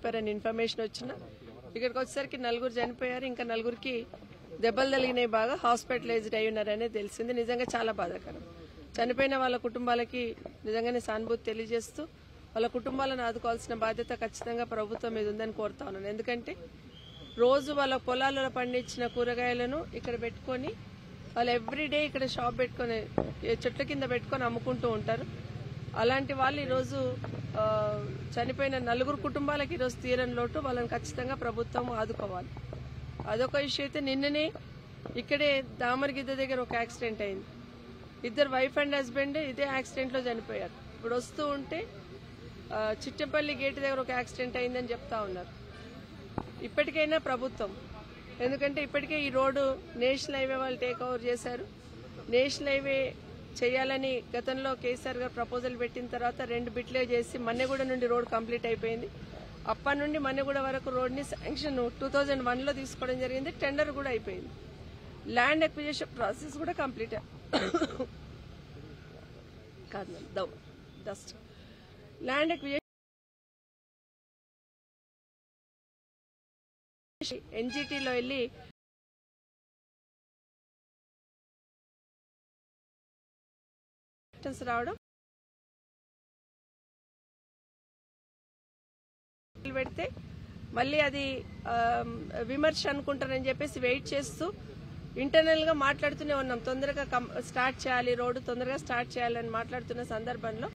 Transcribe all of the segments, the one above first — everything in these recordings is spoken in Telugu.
చనిపోయారని ఇన్ఫర్మేషన్ వచ్చిన ఇక్కడికి వచ్చేసరికి 4 చనిపోయారు, ఇంకా 4కి దెబ్బలు తగిలినాయి, బాగా హాస్పిటలైజ్డ్ అయి ఉన్నారనే తెలిసింది. నిజంగా చాలా బాధాకరం. చనిపోయిన వాళ్ళ కుటుంబాలకి నిజంగానే సానుభూతి తెలియజేస్తూ వాళ్ళ కుటుంబాలను ఆదుకోవాల్సిన బాధ్యత ఖచ్చితంగా ప్రభుత్వం మీద ఉందని కోరుతా ఉన్నాను. ఎందుకంటే రోజు వాళ్ళ పొలాలలో పండించిన కూరగాయలను ఇక్కడ పెట్టుకొని వాళ్ళు ఎవ్రీడే ఇక్కడ షాప్ పెట్టుకొని చెట్ల కింద పెట్టుకొని అమ్ముకుంటూ ఉంటారు. అలాంటి వాళ్ళు ఈరోజు చనిపోయిన 4 కుటుంబాలకి ఈరోజు తీరని లోటు. వాళ్ళని ఖచ్చితంగా ప్రభుత్వం ఆదుకోవాలి. అదొక ఇష్యూ. అయితే నిన్ననే ఇక్కడే దామరగిద్ద దగ్గర ఒక యాక్సిడెంట్ అయింది. 2 వైఫ్ అండ్ హస్బెండ్ ఇదే యాక్సిడెంట్ లో చనిపోయారు. ఇప్పుడు వస్తూ ఉంటే చిట్టపల్లి గేట్ దగ్గర ఒక యాక్సిడెంట్ అయిందని చెప్తా ఉన్నారు. ఇప్పటికైనా ప్రభుత్వం, ఎందుకంటే ఇప్పటికే ఈ రోడ్డు నేషనల్ హైవే వాళ్ళు టేక్ ఓవర్ చేశారు. నేషనల్ హైవే చేయాలని గతంలో కేసీఆర్ గారు ప్రపోజల్ పెట్టిన తర్వాత 2 బిట్లే చేసి మన్నెగూడ నుండి రోడ్ కంప్లీట్ అయిపోయింది. అప్పటి నుండి మన్నెగూడ వరకు రోడ్ ని శాంక్షన్ 2001లో తీసుకోవడం జరిగింది. టెండర్ కూడా అయిపోయింది. ల్యాండ్ అక్విజిషన్ ప్రాసెస్ కూడా కంప్లీట్ కాదు డస్ట్ ల్యాండ్ అక్విజిషన్ ఎన్జిటీలో వెళ్లి రావడం పెడితే మళ్ళీ అది విమర్శ అనుకుంటారని చెప్పేసి వెయిట్ చేస్తూ ఇంటర్నల్ గా మాట్లాడుతూనే ఉన్నాం. తొందరగా స్టార్ట్ చేయాలి, రోడ్డు తొందరగా స్టార్ట్ చేయాలని మాట్లాడుతున్న సందర్భంలో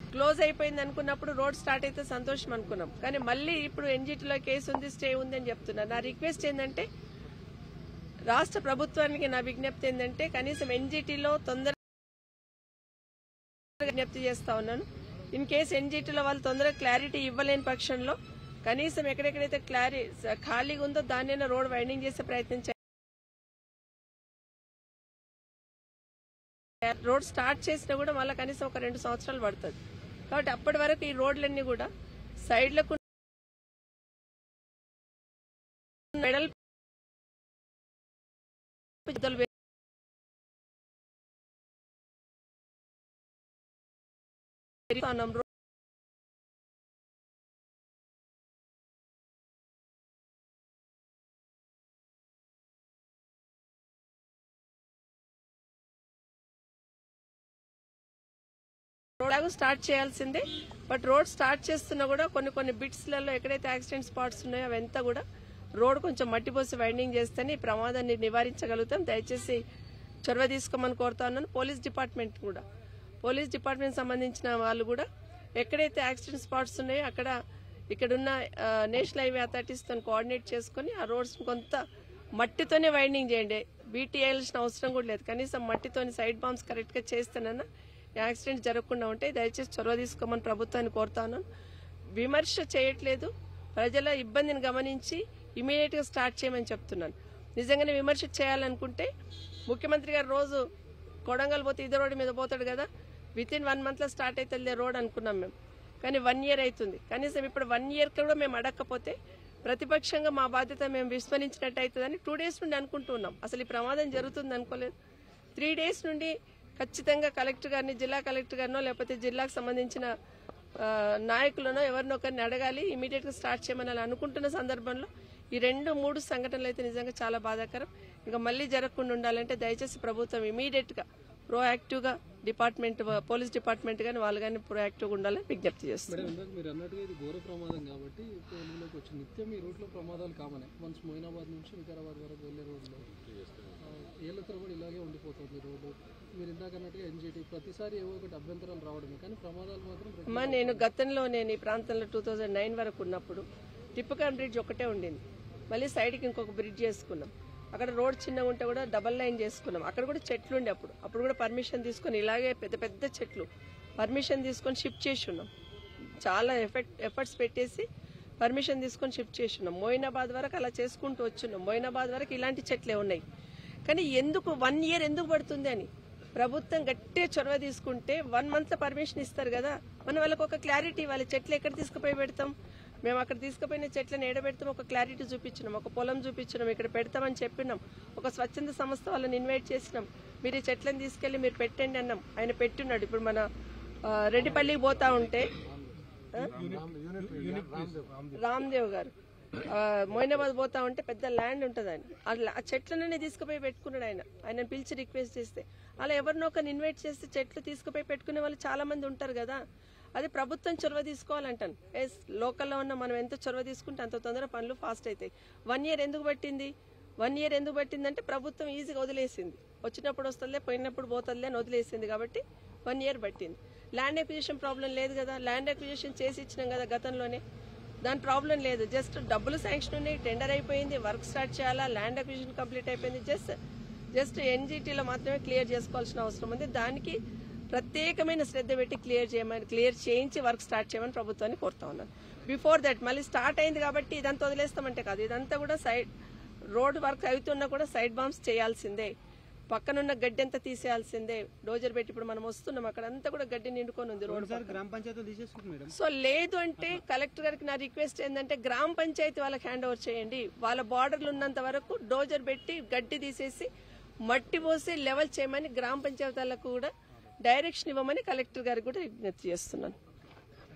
క్లోజ్ అయిపోయింది అనుకున్నప్పుడు రోడ్ స్టార్ట్ అయితే సంతోషం అనుకున్నాం. కానీ మళ్ళీ ఇప్పుడు ఎన్జిటీలో కేసు ఉంది, స్టే ఉంది అని చెప్తున్నారు. నా రిక్వెస్ట్ ఏంటంటే రాష్ట్ర ప్రభుత్వానికి నా విజ్ఞప్తి ఏంటంటే కనీసం ఎన్జిటీలో తొందరగా విజ్ఞప్తి చేస్తా ఉన్నాను. ఇన్ కేసు ఎన్జిటీలో వాళ్ళు తొందరగా క్లారిటీ ఇవ్వలేని పక్షంలో కనీసం ఎక్కడెక్కడైతే ఖాళీగా ఉందో దాన్నైనా రోడ్ వైండింగ్ చేసే ప్రయత్నం చేయాలి. రోడ్ స్టార్ట్ చేసినా కూడా మళ్ళీ కనీసం ఒక 2 సంవత్సరాలు పడుతుంది. కాబట్టి అప్పటి వరకు ఈ రోడ్లన్నీ కూడా సైడ్లకు మెడల్ రోడ్ స్టార్ట్ చేయాల్సిందే. బట్ రోడ్ స్టార్ట్ చేస్తున్నా కూడా కొన్ని బిట్స్లలో ఎక్కడైతే యాక్సిడెంట్ స్పాట్స్ ఉన్నాయో అవంతా కూడా రోడ్ కొంచెం మట్టిపోసి వైండింగ్ చేస్తేనే ఈ ప్రమాదాన్ని నివారించగలుగుతాం. దయచేసి చొరవ తీసుకోమని కోరుతా ఉన్నాను. పోలీస్ డిపార్ట్మెంట్ సంబంధించిన వాళ్ళు కూడా ఎక్కడైతే యాక్సిడెంట్ స్పాట్స్ ఉన్నాయో అక్కడ ఇక్కడున్న నేషనల్ హైవే అథారిటీస్ తో కోఆర్డినేట్ చేసుకుని ఆ రోడ్స్ కొంత మట్టితోనే వైండింగ్ చేయండి. బీటీ వేయాల్సిన అవసరం కూడా లేదు. కనీసం మట్టితోని సైడ్ బాంబ్స్ కరెక్ట్ గా చేస్తేనన్నా యాక్సిడెంట్ జరగకుండా ఉంటాయి. దయచేసి చొరవ తీసుకోమని ప్రభుత్వాన్ని కోరుతాను. విమర్శ చేయట్లేదు, ప్రజల ఇబ్బందిని గమనించి ఇమీడియట్ గా స్టార్ట్ చేయమని చెప్తున్నాను. నిజంగానే విమర్శ చేయాలనుకుంటే ముఖ్యమంత్రి గారు రోజు కొడంగల్ పోతే ఇదే రోడ్డు మీద పోతాడు కదా, వితిన్ 1 month లో స్టార్ట్ అవుతుంది రోడ్ అనుకున్నాం మేము. కానీ 1 year అవుతుంది. కనీసం ఇప్పుడు 1 year కూడా మేము అడగకపోతే ప్రతిపక్షంగా మా బాధ్యత మేము విస్మరించినట్టు అవుతుందని 2 days నుండి అనుకుంటున్నాం. అసలు ఈ ప్రమాదం జరుగుతుంది అనుకోలేదు. 3 days నుండి ఖచ్చితంగా కలెక్టర్ గారిని, జిల్లా కలెక్టర్ గారినో లేకపోతే జిల్లాకు సంబంధించిన నాయకులనో ఎవరినో ఒకరిని అడగాలి, ఇమీడియట్ గా స్టార్ట్ చేయమని అనుకుంటున్న సందర్భంలో ఈ 2-3 సంఘటనలు అయితే నిజంగా చాలా బాధాకరం. ఇంకా మళ్లీ జరగకుండా ఉండాలంటే దయచేసి ప్రభుత్వం ఇమీడియట్ గా ప్రోయాక్టివ్ గా డిపార్ట్మెంట్, పోలీస్ డిపార్ట్మెంట్ గానీ వాళ్ళు కానీ ప్రోయాక్టివ్ గా ఉండాలని విజ్ఞప్తి చేస్తున్నారు. మీరు అన్నట్టుగా ఇది ఘోర ప్రమాదం కాబట్టి నిత్యం ఈ రూట్ లో ప్రమాదాలు కామనే. వన్స్ మొయినాబాద్ నుంచి వికారాబాద్ వరకు వెళ్లే రోడ్లో ఏళ్ల తరబడి ఇలాగే ఉండిపోతుంది రోడ్డు. మీరు ఇందాక అన్నట్టుగా ఎన్జిటి ప్రతిసారి ఏవో ఒకటి అభ్యంతరాలు రావడమే, కానీ ప్రమాదాలు మాత్రం. నేను గతంలో ఈ ప్రాంతంలో 2009 వరకు ఉన్నప్పుడు టిప్పుకాన్ బ్రిడ్జ్ ఒకటే ఉండింది. మళ్ళీ సైడ్కి ఇంకొక బ్రిడ్జ్ చేసుకున్నాం. అక్కడ రోడ్ చిన్నగా ఉంటే కూడా డబల్ లైన్ చేసుకున్నాం. అక్కడ కూడా చెట్లు ఉండే అప్పుడు కూడా పర్మిషన్ తీసుకుని ఇలాగే పెద్ద పెద్ద చెట్లు పర్మిషన్ తీసుకొని షిఫ్ట్ చేసి ఉన్నాం. చాలా ఎఫర్ట్స్ పెట్టేసి పర్మిషన్ తీసుకొని షిఫ్ట్ చేసి ఉన్నాం. మొయినాబాద్ వరకు అలా చేసుకుంటూ వచ్చున్నాం. మొయినాబాద్ వరకు ఇలాంటి చెట్లే ఉన్నాయి. కానీ ఎందుకు 1 year ఎందుకు పడుతుంది అని ప్రభుత్వం గట్టిగా చొరవ తీసుకుంటే 1 month లో పర్మిషన్ ఇస్తారు కదా, మనం వాళ్ళకి ఒక క్లారిటీ ఇవ్వాలి. చెట్లు ఎక్కడ తీసుకుపోయి పెడతాం, మేము అక్కడ తీసుకుపోయిన చెట్లను ఏడబెడతాం, ఒక క్లారిటీ చూపించినాం, ఒక పొలం చూపించినాం, ఇక్కడ పెడతామని చెప్పినాం. ఒక స్వచ్ఛంద సంస్థ వాళ్ళని ఇన్వైట్ చేసినాం, మీరు ఈ చెట్లను తీసుకెళ్లి మీరు పెట్టండి అన్నాం. ఆయన పెట్టున్నాడు. ఇప్పుడు మన రెడ్డిపల్లికి పోతా ఉంటే రామ్దేవ్ గారు మొయినాబాద్ పోతా ఉంటే పెద్ద ల్యాండ్ ఉంటుంది ఆయన ఆ చెట్లనే తీసుకుపోయి పెట్టుకున్నాడు ఆయన పిలిచి రిక్వెస్ట్ చేస్తే అలా ఎవరినో ఒకరిని ఇన్వైట్ చేస్తే చెట్లు తీసుకుపోయి పెట్టుకునే వాళ్ళు చాలా మంది ఉంటారు కదా. అది ప్రభుత్వం చొరవ తీసుకోవాలంటాను. లోకల్లో ఉన్న మనం ఎంత చొరవ తీసుకుంటే అంత తొందరగా పనులు ఫాస్ట్ అవుతాయి. 1 year ఎందుకు పట్టింది? 1 year ఎందుకు పట్టిందంటే ప్రభుత్వం ఈజీగా వదిలేసింది. వచ్చినప్పుడు వస్తుందిలే, పోయినప్పుడు పోతుందిలే అని వదిలేసింది కాబట్టి 1 year పట్టింది. ల్యాండ్ ఎక్విజిషన్ ప్రాబ్లం లేదు కదా, ల్యాండ్ ఎక్విజిషన్ చేసి ఇచ్చినాం కదా గతంలోనే, దాని ప్రాబ్లం లేదు. జస్ట్ డబ్బులు శాంక్షన్ ఉన్నాయి, టెండర్ అయిపోయింది, వర్క్ స్టార్ట్ చేయాలా, ల్యాండ్ ఎక్విజిషన్ కంప్లీట్ అయిపోయింది. జస్ట్ ఎన్జిటీలో మాత్రమే క్లియర్ చేసుకోవాల్సిన అవసరం ఉంది. దానికి ప్రత్యేకమైన శ్రద్ధ పెట్టి క్లియర్ చేయించి వర్క్ స్టార్ట్ చేయమని ప్రభుత్వాన్ని కోరుతా ఉన్నాను. బిఫోర్ దట్ మళ్ళీ స్టార్ట్ అయింది కాబట్టి ఇదంతా వదిలేస్తామంటే కాదు, ఇదంతా కూడా సైడ్ రోడ్ వర్క్ అవుతున్నా కూడా సైడ్ బాంబ్స్ చేయాల్సిందే, పక్కనున్న గడ్డి అంతా తీసేయాల్సిందే. డోజర్ పెట్టి ఇప్పుడు మనం వస్తున్నాం, అక్కడ అంతా కూడా గడ్డి నిండుకొని ఉంది రోడ్. గ్రామ పంచాయతీ సో లేదు అంటే కలెక్టర్ గారికి నా రిక్వెస్ట్ ఏంటంటే గ్రామ పంచాయతీ వాళ్ళకి హ్యాండ్ ఓవర్ చేయండి. వాళ్ళ బార్డర్లు ఉన్నంత వరకు డోజర్ పెట్టి గడ్డి తీసేసి మట్టి పోసి లెవెల్ చేయమని గ్రామ పంచాయతీలకు కూడా డైరెక్షన్ ఇవ్వమని కలెక్టర్ గారికి కూడా విజ్ఞప్తి చేస్తున్నాను.